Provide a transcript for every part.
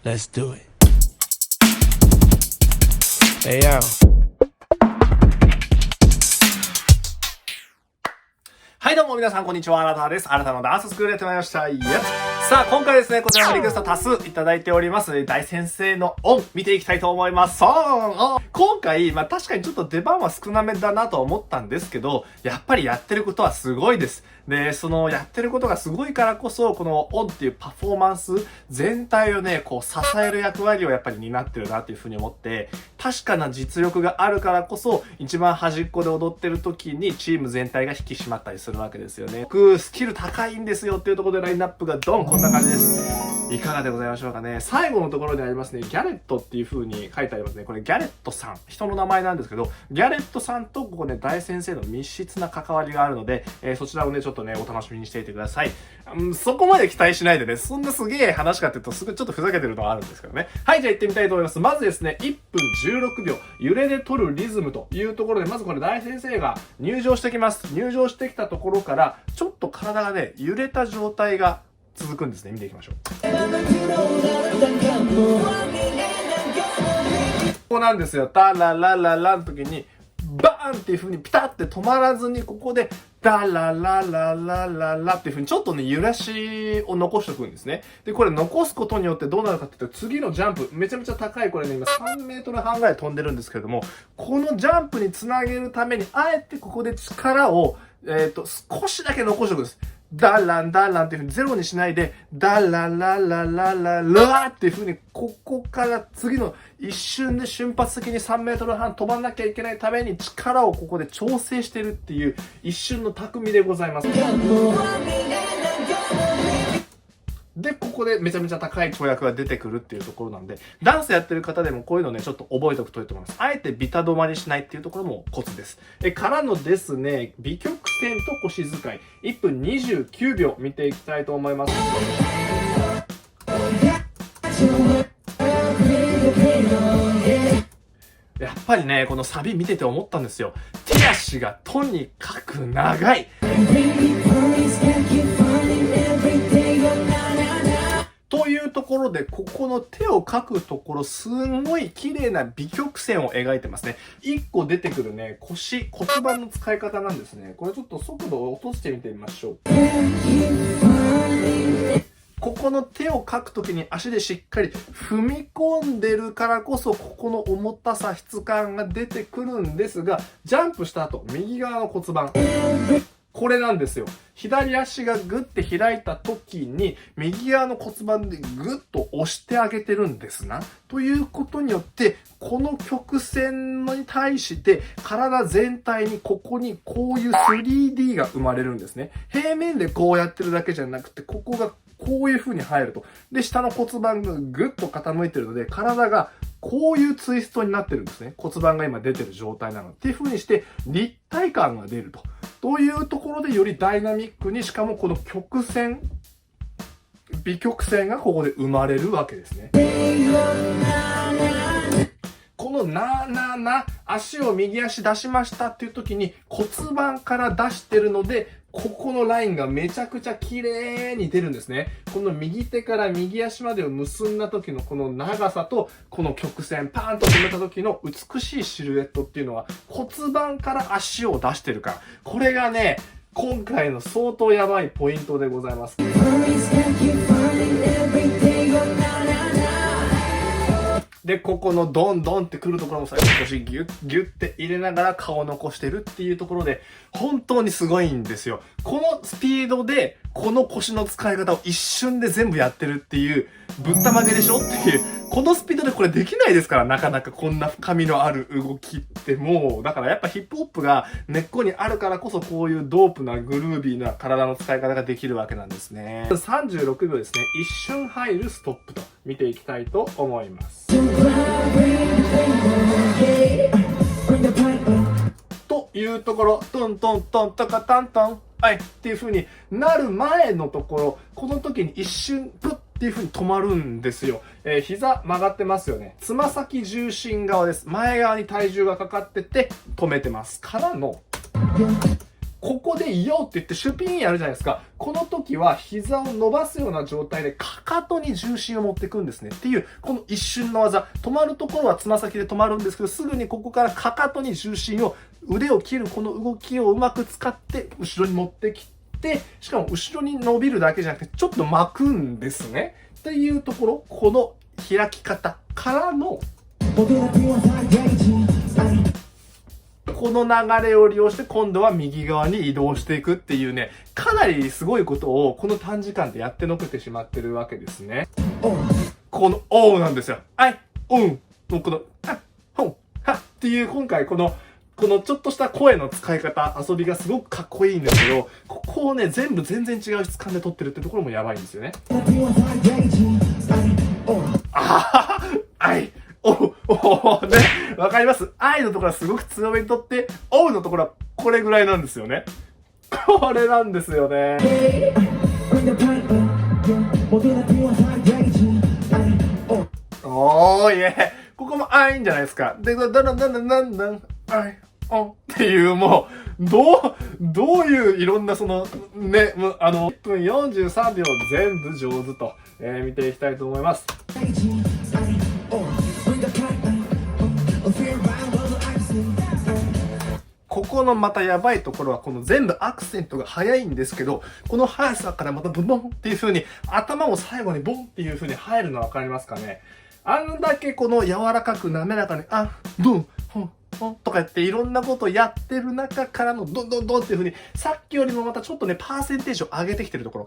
Let's do it. Hey yo. はいどうも皆さんこんにちは、あなたです。あなたのダンススクールやってまいりました。さあ今回ですね、こちらのリクエスト多数いただいております。大先生のオン見ていきたいと思います。今回、確かにちょっと出番は少なめだなと思ったんですけど、やっぱりやってることはすごいです。で、そのやってることがすごいからこそ、このオンっていうパフォーマンス全体をね、こう支える役割をやっぱり担ってるなっていうふうに思って、確かな実力があるからこそ、一番端っこで踊ってる時にチーム全体が引き締まったりするわけですよね。僕、スキル高いんですよっていうところでラインナップがドンこんな感じです。いかがでございましょうかね。最後のところにありますね、ギャレットっていう風に書いてありますね。これギャレットさん。人の名前なんですけど、ギャレットさんとここね、大先生の密室な関わりがあるので、そちらをね、ちょっとね、お楽しみにしていてください。そこまで期待しないでね、そんなすげえ話かっていうと、すぐちょっとふざけてるのはあるんですけどね。はい、じゃあ行ってみたいと思います。まずですね、1分16秒、揺れで取るリズムというところで、まずこれ大先生が入場してきます。入場してきたところから、ちょっと体がね、揺れた状態が続くんですね。見ていきましょう。ここなんですよ。タララララの時に、バーンっていう風にピタって止まらずに、ここで、ダララララララっていう風にちょっとね、揺らしを残しておくんですね。で、これ残すことによってどうなるかっていうと、次のジャンプ、めちゃめちゃ高い、これね、今3メートル半ぐらい飛んでるんですけれども、このジャンプにつなげるために、あえてここで力を、少しだけ残しておくんです。ダランダランっていう風にゼロにしないで、ダララララララっていう風に、ここから次の一瞬で瞬発的に3メートル半飛ばなきゃいけないために力をここで調整してるっていう一瞬の巧みでございます。で、ここでめちゃめちゃ高い跳躍が出てくるっていうところなんで、ダンスやってる方でもこういうのね、ちょっと覚えておくといいと思います。あえてビタ止まりしないっていうところもコツです。からのですね、微曲線と腰使い、1分29秒見ていきたいと思います。やっぱりね、このサビ見てて思ったんですよ。手足がとにかく長い。というところで、ここの手を描くところ、すんごい綺麗な微曲線を描いてますね。1個出てくるね、骨盤の使い方なんですね。これちょっと速度を落としてみてみましょう。ここの手を描くときに足でしっかり踏み込んでるからこそ、ここの重たさ、質感が出てくるんですが、ジャンプした後、右側の骨盤。これなんですよ。左足がグッて開いた時に、右側の骨盤でグッと押してあげてるんですな。ということによって、この曲線に対して、体全体にここにこういう 3D が生まれるんですね。平面でこうやってるだけじゃなくて、ここがこういう風に入ると。で、下の骨盤がグッと傾いてるので、体がこういうツイストになってるんですね。骨盤が今出てる状態なの。っていう風にして、立体感が出ると。というところでよりダイナミックに、しかもこの曲線、微曲線がここで生まれるわけですね。この足を右足出しましたっていう時に骨盤から出してるので、ここのラインがめちゃくちゃ綺麗に出るんですね。この右手から右足までを結んだ時のこの長さと、この曲線パーンと止めた時の美しいシルエットっていうのは骨盤から足を出してるから。これがね、今回の相当やばいポイントでございます。で、ここのドンドンってくるところも最後少しギュッギュッって入れながら顔を残してるっていうところで、本当にすごいんですよ。このスピードで、この腰の使い方を一瞬で全部やってるっていう、ぶったまげでしょっていう、このスピードでこれできないですから、なかなかこんな深みのある動きってもう、だからやっぱヒップホップが根っこにあるからこそこういうドープなグルービーな体の使い方ができるわけなんですね。36秒ですね。一瞬入るストップと見ていきたいと思います。というところ、トントントントカタントン、はいっていう風になる前のところ、この時に一瞬プッっていう風に止まるんですよ。膝曲がってますよね。つま先重心側です。前側に体重がかかってて止めてます。からのここでいようって言ってシュピーンやるじゃないですか。この時は膝を伸ばすような状態でかかとに重心を持っていくんですね。っていう、この一瞬の技。止まるところはつま先で止まるんですけど、すぐにここからかかとに重心を、腕を切るこの動きをうまく使って後ろに持ってきて、しかも後ろに伸びるだけじゃなくてちょっと巻くんですね。っていうところ、この開き方からのこの流れを利用して今度は右側に移動していくっていうね、かなりすごいことをこの短時間でやってのけてしまってるわけですね。このおうなんですよ。はい、おう。この、あ、ほん、はっていう今回このちょっとした声の使い方、遊びがすごくかっこいいんですけど、ここをね、全然違う質感で撮ってるってところもやばいんですよね。ね、わかります？愛のところはすごく強めにとって、おうのところはこれぐらいなんですよね。これなんですよね。おーいえ、ここも愛んじゃないですか。で、愛、おっていう、もう、どういういろんなその、ね、1分43秒全部上手と、見ていきたいと思います。ここのまたやばいところはこの全部アクセントが速いんですけど、この速さからまたブボンっていう風に頭も最後にボンっていう風に入るのわかりますかね。あんだけこの柔らかく滑らかにドンホンホンとかやっていろんなことをやってる中からのドンドンドンっていう風にさっきよりもまたちょっとねパーセンテージを上げてきてるところ。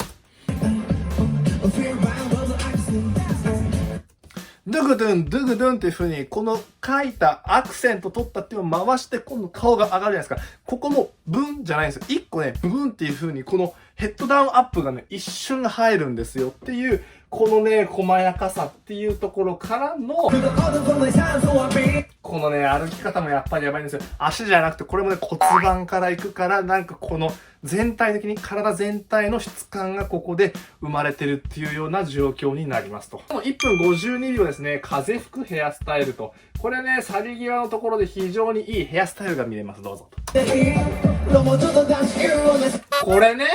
ドゥグドゥン、ドゥグドゥンっていう風に、この書いたアクセント取った手を回して、今度顔が上がるじゃないですか。ここもブンじゃないんですよ。一個ね、ブンっていう風に、このヘッドダウンアップがね、一瞬入るんですよっていう、このね、細やかさっていうところからの、このね、歩き方もやっぱりやばいんですよ。足じゃなくて、これもね、骨盤から行くから、なんかこの、全体的に体全体の質感がここで生まれてるっていうような状況になりますと。1分52秒ですね、風吹くヘアスタイルと。これね、去り際のところで非常にいいヘアスタイルが見れます。どうぞと。これね、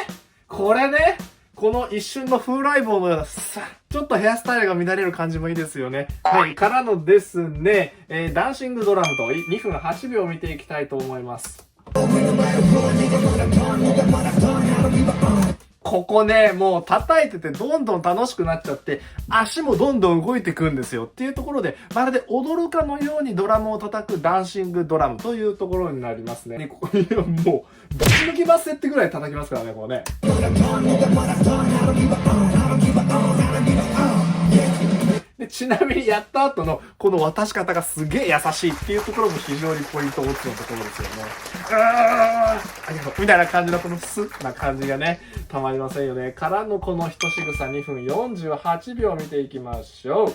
この一瞬の風来坊のようなさ、ちょっとヘアスタイルが乱れる感じもいいですよね。はい、からのですね、ダンシングドラムと2分8秒見ていきたいと思います。ここね、もう叩いててどんどん楽しくなっちゃって、足もどんどん動いてくんですよっていうところで、まるで踊るかのようにドラムを叩くダンシングドラムというところになりますね。ここにもう、ぶち抜きバスってぐらい叩きますからね、こうね。でちなみにやった後のこの渡し方がすげえ優しいっていうところも非常にポイントを持つのところですよね。ありがとうみたいな感じのこのスッな感じがね、たまりませんよね。からのこの一仕草2分48秒見ていきましょう。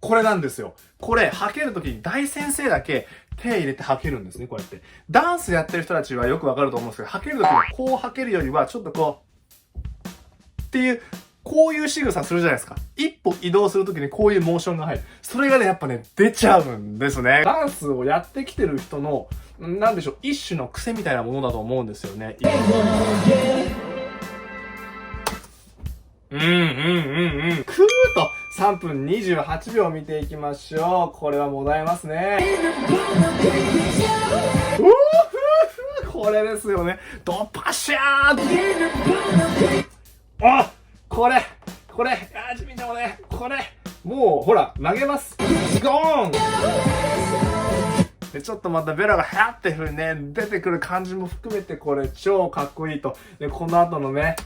これなんですよ。これ、履けるときに大先生だけ手入れて履けるんですね、こうやって。ダンスやってる人たちはよくわかると思うんですけど、履けるときにこう履けるよりは、ちょっとこう、っていう、こういう仕草するじゃないですか。一歩移動するときにこういうモーションが入る。それがね、やっぱね、出ちゃうんですね。ダンスをやってきてる人の、なんでしょう、一種の癖みたいなものだと思うんですよね。くーと3分28秒見ていきましょう。これはもだえますね。これですよね。ドパシャーあ、これ、地味でもね、これ、もう、ほら、投げます。ゴーンで、ちょっとまたベロがヒャーってふうにね、出てくる感じも含めて、これ、超かっこいいと。で、この後のね、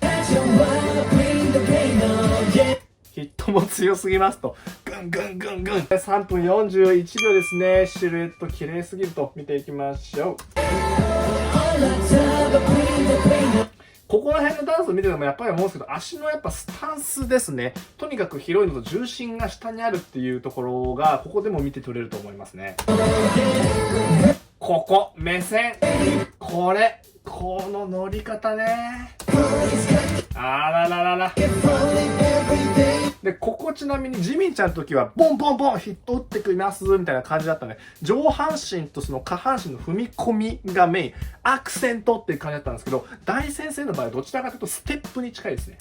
ヒットも強すぎますと。ぐん。3分41秒ですね。シルエット綺麗すぎると。見ていきましょう。ここら辺のダンスを見ててもやっぱり思うんですけど、足のやっぱスタンスですね。とにかく広いのと重心が下にあるっていうところが、ここでも見て取れると思いますね。ここ、目線。これ、この乗り方ね。あらららら。で、ここちなみにジミンちゃんの時は、ボンボンボンヒット打ってくります、みたいな感じだったね。上半身とその下半身の踏み込みがメイン、アクセントっていう感じだったんですけど、大先生の場合はどちらかというとステップに近いですね。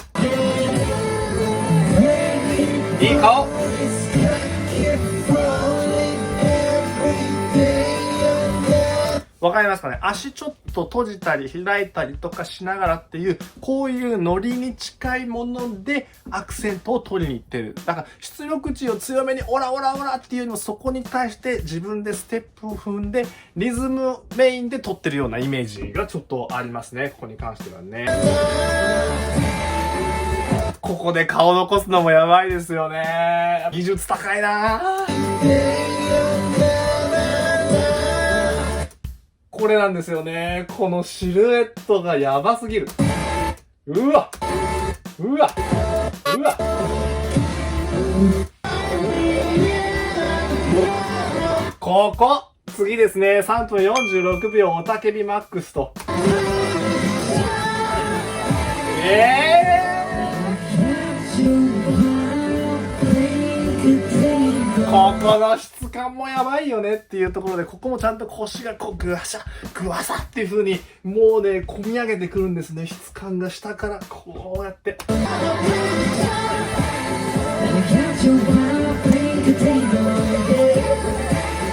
いい顔。わかりますかね？足ちょっと閉じたり開いたりとかしながらっていう、こういうノリに近いものでアクセントを取りに行ってる。だから出力値を強めにオラオラオラっていうよりも、そこに対して自分でステップを踏んでリズムメインで取ってるようなイメージがちょっとありますね。ここに関してはね。ここで顔残すのもやばいですよね。技術高いなぁ。これなんですよね。このシルエットがやばすぎる。うわうわうわここ次ですね。3分46秒おたけびマックスと。ここの質感もやばいよねっていうところで、ここもちゃんと腰がこうグワシャグワサっていう風にもうね込み上げてくるんですね。質感が下からこうやって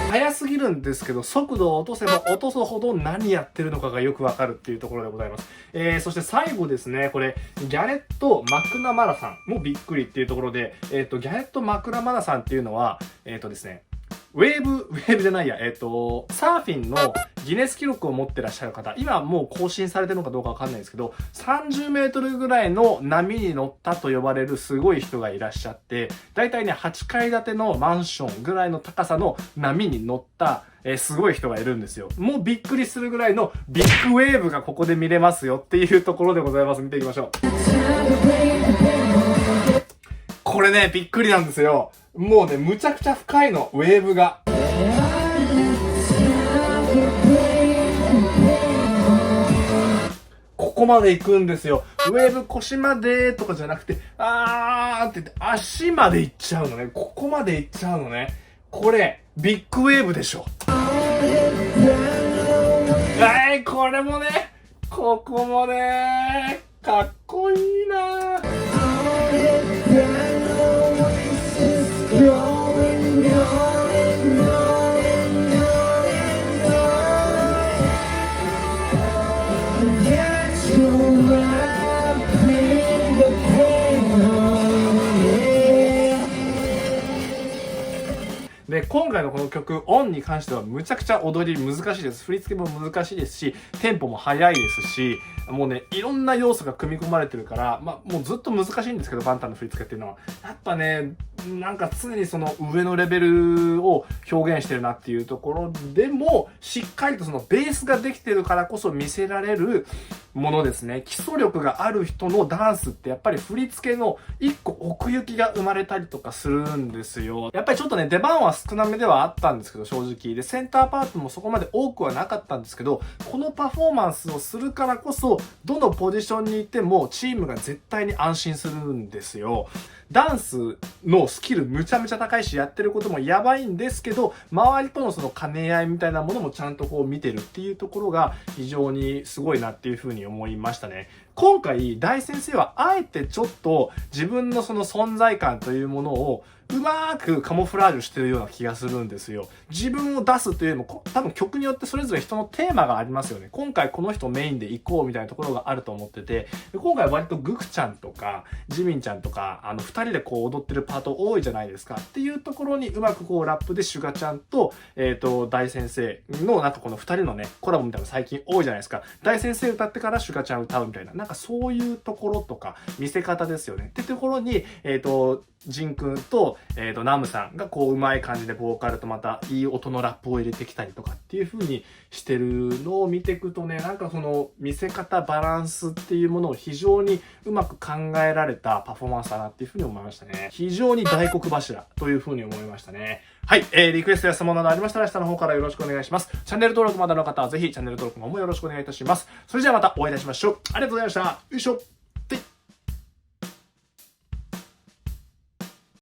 速すぎるんですけど、速度を落とせば落とすほど何やってるのかがよくわかるっていうところでございます。そして最後ですね、これギャレット・マクナマラさんもびっくりっていうところで、ギャレット・マクナマラさんっていうのはですね、ウェーブじゃないや、サーフィンのギネス記録を持ってらっしゃる方、今もう更新されてるのかどうかわかんないですけど、30メートルぐらいの波に乗ったと呼ばれるすごい人がいらっしゃって、だいたいね、8階建てのマンションぐらいの高さの波に乗った、すごい人がいるんですよ。もうびっくりするぐらいのビッグウェーブがここで見れますよっていうところでございます。見ていきましょう。これね、びっくりなんですよ。もうね、むちゃくちゃ深いの、ウェーブが。ここまで行くんですよ。ウェーブ腰までとかじゃなくて、あーって言って足まで行っちゃうのね。ここまで行っちゃうのね。これ、ビッグウェーブでしょ。これもね、ここもね、かっこいいなぁ。で、今回のこの曲、オンに関してはむちゃくちゃ踊り難しいです。振り付けも難しいですし、テンポも速いですし、もうね、いろんな要素が組み込まれてるから、もうずっと難しいんですけど、バンタンの振り付けっていうのは。やっぱね、なんか常にその上のレベルを表現してるなっていうところでも、しっかりとそのベースができてるからこそ見せられるものですね。基礎力がある人のダンスってやっぱり振り付けの一個奥行きが生まれたりとかするんですよ。やっぱりちょっとね、出番は少なめではあったんですけど、正直。で、センターパートもそこまで多くはなかったんですけど、このパフォーマンスをするからこそ、どのポジションにいてもチームが絶対に安心するんですよ。ダンスのスキルむちゃむちゃ高いし、やってることもやばいんですけど、周りとのその兼ね合いみたいなものもちゃんとこう見てるっていうところが非常にすごいなっていうふうに思いましたね。今回、大先生はあえてちょっと自分のその存在感というものをうまーくカモフラージュしてるような気がするんですよ。自分を出すというよりも、多分曲によってそれぞれ人のテーマがありますよね。今回この人メインで行こうみたいなところがあると思ってて、今回割とグクちゃんとか、ジミンちゃんとか、二人でこう踊ってるパート多いじゃないですか。っていうところにうまくこうラップでシュガちゃんと、大先生のなんかこの二人のね、コラボみたいなの最近多いじゃないですか。大先生歌ってからシュガちゃん歌うみたいな。なんかそういうところとか、見せ方ですよね。ってところに、ジンくんと、ナムさんがこう、うまい感じでボーカルとまたいい音のラップを入れてきたりとかっていう風にしてるのを見ていくとね、なんかその見せ方、バランスっていうものを非常にうまく考えられたパフォーマンスだなっていう風に思いましたね。非常に大黒柱という風に思いましたね。はい、リクエストや質問などありましたら下の方からよろしくお願いします。チャンネル登録まだの方はぜひチャンネル登録の方もよろしくお願いいたします。それじゃあまたお会いいたしましょう。ありがとうございました。よいしょ。